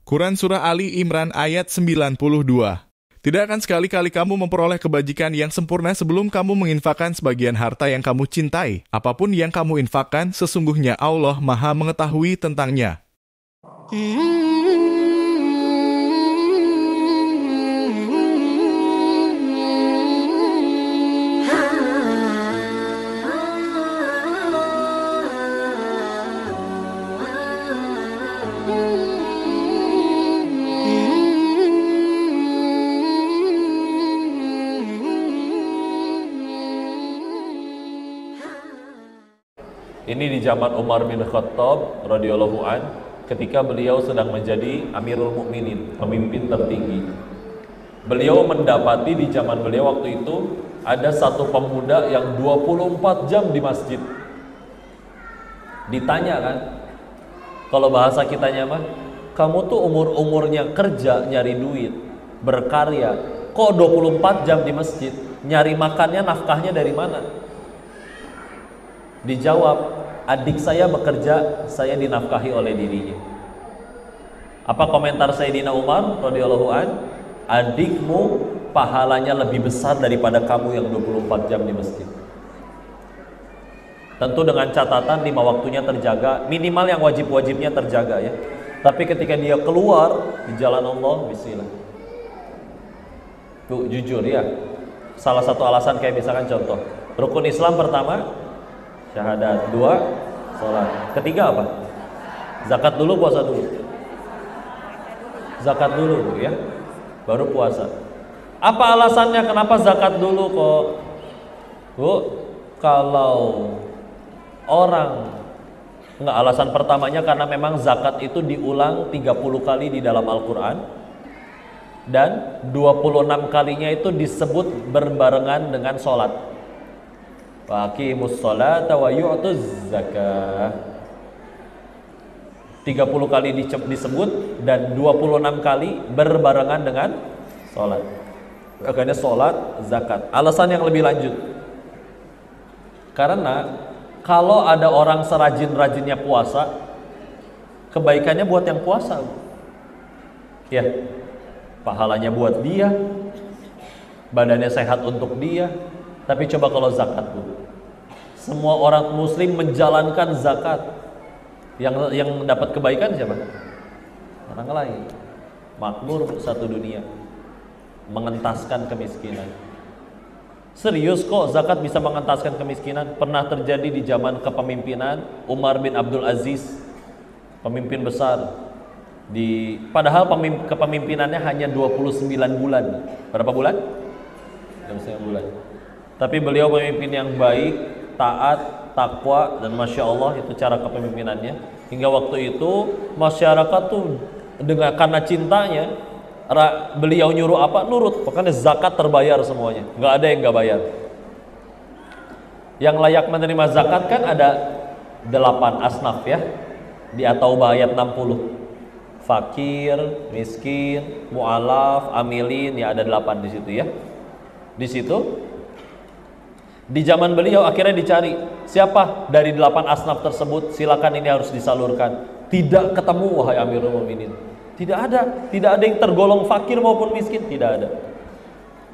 Quran Surah Ali Imran ayat 92. Tidak akan sekali-kali kamu memperoleh kebajikan yang sempurna sebelum kamu menginfakkan sebagian harta yang kamu cintai. Apapun yang kamu infakkan, sesungguhnya Allah Maha mengetahui tentangnya. Ini di zaman Umar bin Khattab radhiyallahu an, ketika beliau sedang menjadi Amirul Mukminin, pemimpin tertinggi. Beliau mendapati di zaman beliau waktu itu ada satu pemuda yang 24 jam di masjid. Ditanya kan, kalau bahasa kitanya mah, kamu tuh umur-umurnya kerja nyari duit, berkarya, kok 24 jam di masjid, nyari makannya, nafkahnya dari mana? Dijawab, adik saya bekerja, saya dinafkahi oleh dirinya. Apa komentar Sayyidina Umar radhiyallahu an? Adikmu pahalanya lebih besar daripada kamu yang 24 jam di masjid. Tentu dengan catatan 5 waktunya terjaga, minimal yang wajib-wajibnya terjaga ya. Tapi ketika dia keluar di jalan Allah, bismillah. Tuh jujur ya. Salah satu alasan kayak misalkan contoh, rukun Islam pertama syahadat, 2 sholat, ketiga apa? Zakat dulu, puasa dulu. Zakat dulu ya, baru puasa. Apa alasannya kenapa zakat dulu kok? Bu, kalau orang enggak, alasan pertamanya karena memang zakat itu diulang 30 kali di dalam Al-Quran, dan 26 kalinya itu disebut berbarengan dengan sholat. Waqimus sholata wa yu'tuz zakah. 30 kali disebut dan 26 kali berbarengan dengan sholat. Makanya sholat, zakat. Alasan yang lebih lanjut, karena kalau ada orang serajin-rajinnya puasa, kebaikannya buat yang puasa ya, pahalanya buat dia, badannya sehat untuk dia. Tapi coba kalau zakat dulu, semua orang muslim menjalankan zakat, yang dapat kebaikan siapa? Orang lain. Makmur satu dunia, mengentaskan kemiskinan. Serius kok zakat bisa mengentaskan kemiskinan. Pernah terjadi di zaman kepemimpinan Umar bin Abdul Aziz, pemimpin besar. Padahal kepemimpinannya hanya 29 bulan. Berapa bulan? 29 bulan. Tapi beliau pemimpin yang baik, taat, takwa, dan masya Allah itu cara kepemimpinannya. Hingga waktu itu masyarakat tuh karena cintanya, beliau nyuruh apa nurut. Pokoknya zakat terbayar semuanya, nggak ada yang nggak bayar. Yang layak menerima zakat kan ada 8 asnaf ya, di At-Taubah ayat 60. Fakir, miskin, mu'alaf, amilin, ya ada 8 di situ ya. Di situ di zaman beliau akhirnya dicari siapa dari 8 asnaf tersebut, silakan ini harus disalurkan. Tidak ketemu wahai Amirul Mukminin. Tidak ada yang tergolong fakir maupun miskin, tidak ada.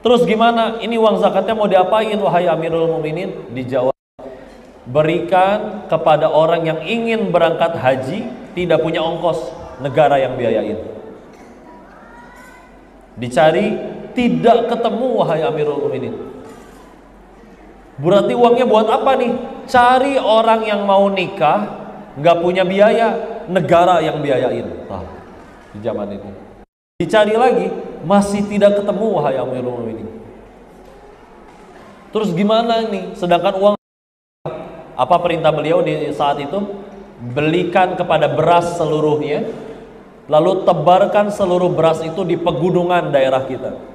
Terus gimana? Ini uang zakatnya mau diapain wahai Amirul Mukminin? Dijawab, berikan kepada orang yang ingin berangkat haji, tidak punya ongkos, negara yang biayain. Dicari, tidak ketemu wahai Amirul Mukminin. Berarti uangnya buat apa nih? Cari orang yang mau nikah, nggak punya biaya, negara yang biayain. Di zaman itu dicari lagi, masih tidak ketemu wahai Amirul Mukminin. Terus gimana nih? Sedangkan uang, apa perintah beliau di saat itu? Belikan kepada beras seluruhnya, lalu tebarkan seluruh beras itu di pegunungan daerah kita.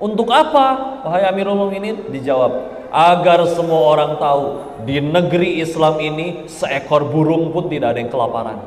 Untuk apa wahai Amirul Mukminin? Dijawab, agar semua orang tahu di negeri Islam ini seekor burung pun tidak ada yang kelaparan.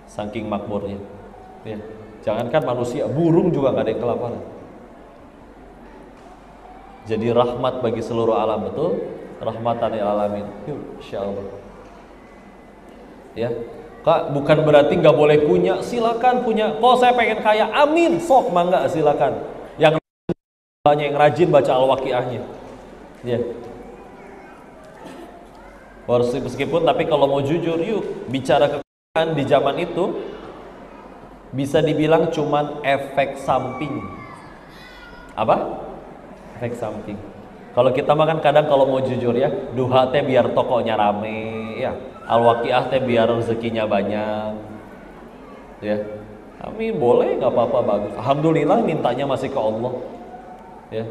Saking makmurnya ya. Jangankan manusia, burung juga nggak ada yang kelaparan. Jadi rahmat bagi seluruh alam, betul? Rahmatan lil alamin. Insyaallah. Ya. Kak, bukan berarti nggak boleh punya, silakan punya. Kok saya pengen kaya, amin, sok mangga silakan. Yang banyak yang rajin baca Al-Waqiahnya. Ya. Meskipun tapi kalau mau jujur, yuk bicara kekayaan di zaman itu bisa dibilang cuman efek samping. Apa? Efek samping. Kalau kita makan kadang kalau mau jujur ya, duha teh biar tokonya rame, ya. Al-Waqiah teh biar rezekinya banyak. Ya. Amin, boleh, nggak apa-apa, bagus. Alhamdulillah mintanya masih ke Allah. Ya.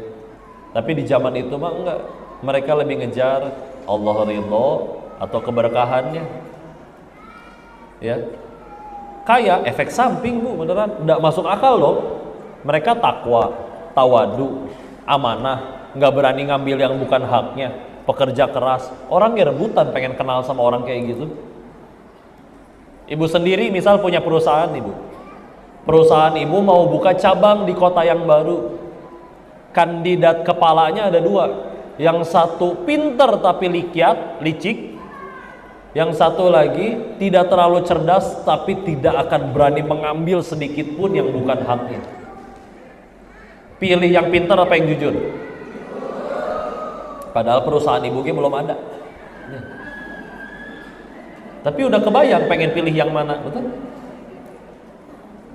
Tapi di zaman itu mah enggak. Mereka lebih ngejar Allah ridho atau keberkahannya. Ya. Kaya efek samping, Bu, beneran enggak masuk akal loh. Mereka takwa, tawadu, amanah, nggak berani ngambil yang bukan haknya, pekerja keras. Orang yang rebutan pengen kenal sama orang kayak gitu. Ibu sendiri misal punya perusahaan, ibu. Perusahaan ibu mau buka cabang di kota yang baru. Kandidat kepalanya ada dua. Yang satu pinter tapi licik. Yang satu lagi tidak terlalu cerdas tapi tidak akan berani mengambil sedikit pun yang bukan haknya. Pilih yang pinter apa yang jujur? Padahal perusahaan ibunya belum ada. Ya. Tapi udah kebayang pengen pilih yang mana, betul?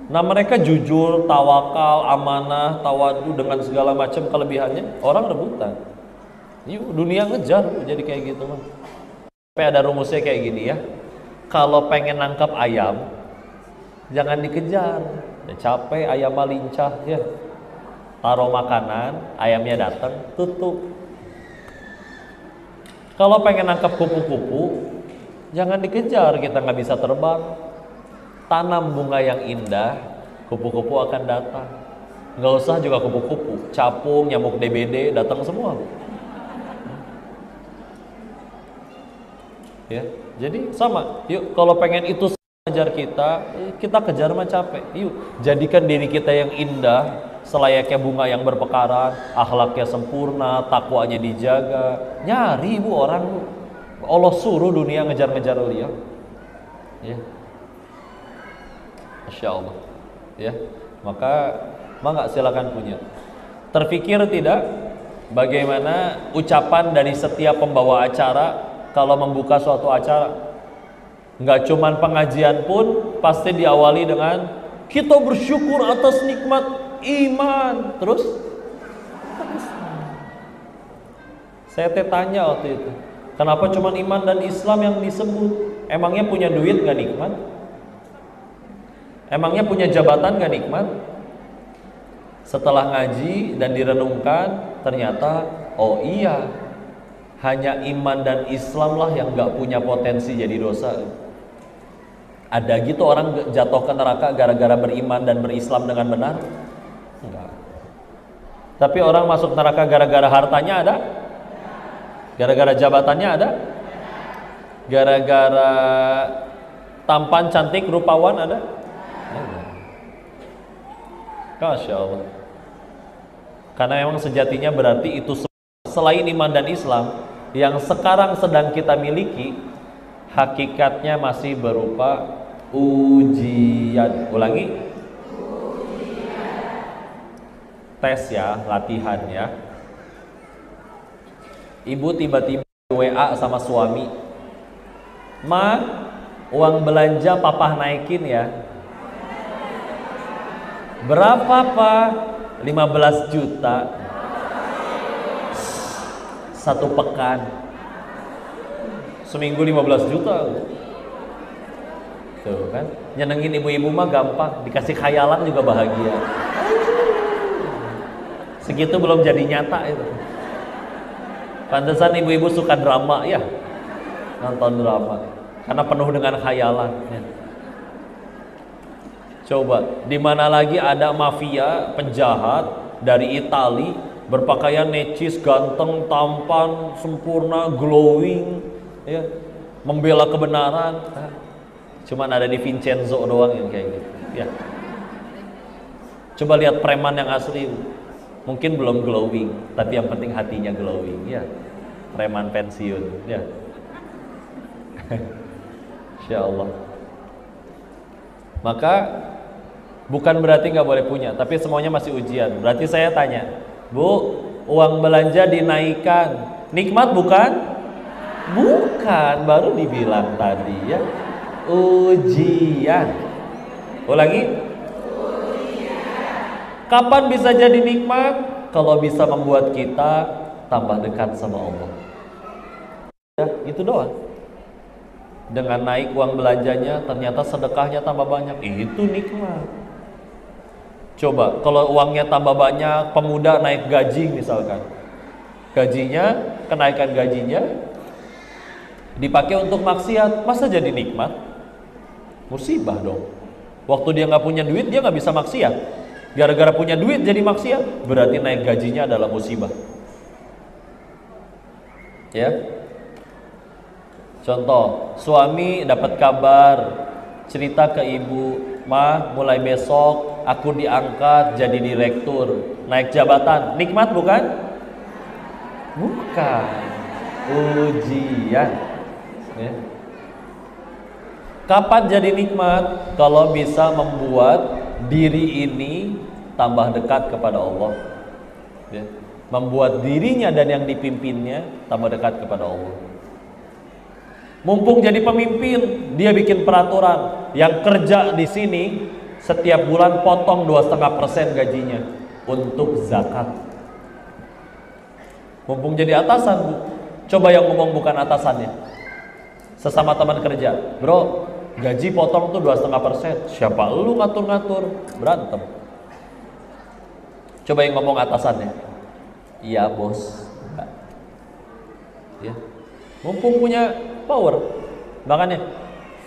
Nah mereka jujur, tawakal, amanah, tawadu dengan segala macam kelebihannya. Orang rebutan. Yuk dunia ngejar jadi kayak gitu mah. Tapi ada rumusnya kayak gini ya. Kalau pengen nangkap ayam, jangan dikejar. Ya, capek ayam lincah ya. Taruh makanan, ayamnya datang, tutup. Kalau pengen nangkap kupu-kupu, jangan dikejar, kita nggak bisa terbang. Tanam bunga yang indah, kupu-kupu akan datang. Nggak usah juga kupu-kupu, capung, nyamuk DBD, datang semua. Ya, jadi sama. Yuk, kalau pengen itu kejar kita kejar mah capek. Yuk, jadikan diri kita yang indah, selayaknya bunga yang berpekaran, akhlaknya sempurna, takwanya dijaga. Nyari ibu orang, Allah suruh dunia ngejar-ngejar dia. Ya. Masya Allah. Ya. Maka silakan punya. Terpikir tidak bagaimana ucapan dari setiap pembawa acara kalau membuka suatu acara? Nggak cuman pengajian pun pasti diawali dengan kita bersyukur atas nikmat iman. Terus saya tanya waktu itu, kenapa cuma iman dan Islam yang disebut? Emangnya punya duit gak nikmat? Emangnya punya jabatan gak nikmat? Setelah ngaji dan direnungkan, ternyata oh iya, hanya iman dan Islam lah yang gak punya potensi jadi dosa. Ada gitu orang jatuh ke neraka gara-gara beriman dan berislam dengan benar? Enggak. Tapi orang masuk neraka gara-gara hartanya ada? Gara-gara jabatannya ada? Gara-gara tampan, cantik, rupawan ada? Masya Allah. Karena memang sejatinya berarti itu selain iman dan Islam yang sekarang sedang kita miliki, hakikatnya masih berupa ujian. Ulangi. Tes ya, latihan ya. Ibu tiba-tiba WA sama suami, "Ma, uang belanja papa naikin ya." "Berapa, Pak?" 15 juta. Satu pekan. Seminggu 15 juta. Tuh kan, nyenengin ibu-ibu mah gampang, dikasih khayalan juga bahagia. Segitu belum jadi nyata itu. Pantesan ibu-ibu suka drama ya, nonton drama karena penuh dengan khayalan ya. Coba, di mana lagi ada mafia penjahat dari Itali berpakaian necis, ganteng, tampan, sempurna, glowing ya, membela kebenaran. Cuman ada di Vincenzo doang yang kayak gitu ya. Coba lihat preman yang asli, mungkin belum glowing, tapi yang penting hatinya glowing ya. Preman pensiun ya. Insya Allah. Maka bukan berarti nggak boleh punya, tapi semuanya masih ujian. Berarti saya tanya, Bu, uang belanja dinaikkan, nikmat bukan? Bukan, baru dibilang tadi ya, ujian. Ulangi. Kapan bisa jadi nikmat? Kalau bisa membuat kita tambah dekat sama Allah. Ya, itu doang. Dengan naik uang belanjanya, ternyata sedekahnya tambah banyak. Itu nikmat. Coba, kalau uangnya tambah banyak, pemuda naik gaji misalkan. Gajinya, kenaikan gajinya dipakai untuk maksiat, masa jadi nikmat? Musibah dong. Waktu dia nggak punya duit, dia nggak bisa maksiat. Gara-gara punya duit jadi maksiat, berarti naik gajinya adalah musibah. Ya. Contoh, suami dapat kabar, cerita ke ibu, "Ma, mulai besok aku diangkat jadi direktur, naik jabatan." Nikmat bukan? Bukan. Ujian. Ya. Kapan jadi nikmat? Kalau bisa membuat diri ini tambah dekat kepada Allah, ya. Membuat dirinya dan yang dipimpinnya tambah dekat kepada Allah. Mumpung jadi pemimpin, dia bikin peraturan yang kerja di sini setiap bulan potong 2,5% gajinya untuk zakat. Mumpung jadi atasan, Bu. Coba yang ngomong bukan atasannya, sesama teman kerja, "Bro, gaji potong tuh 2,5%. Siapa lu ngatur-ngatur?" Berantem. Coba yang ngomong atasannya, "Iya bos." Ya. Mumpung punya power, makanya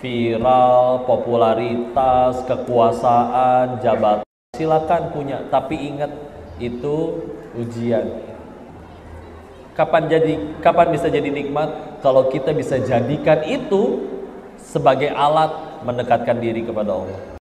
viral, popularitas, kekuasaan, jabatan, silakan punya, tapi ingat itu ujian. Kapan bisa jadi nikmat? Kalau kita bisa jadikan itu sebagai alat mendekatkan diri kepada Allah.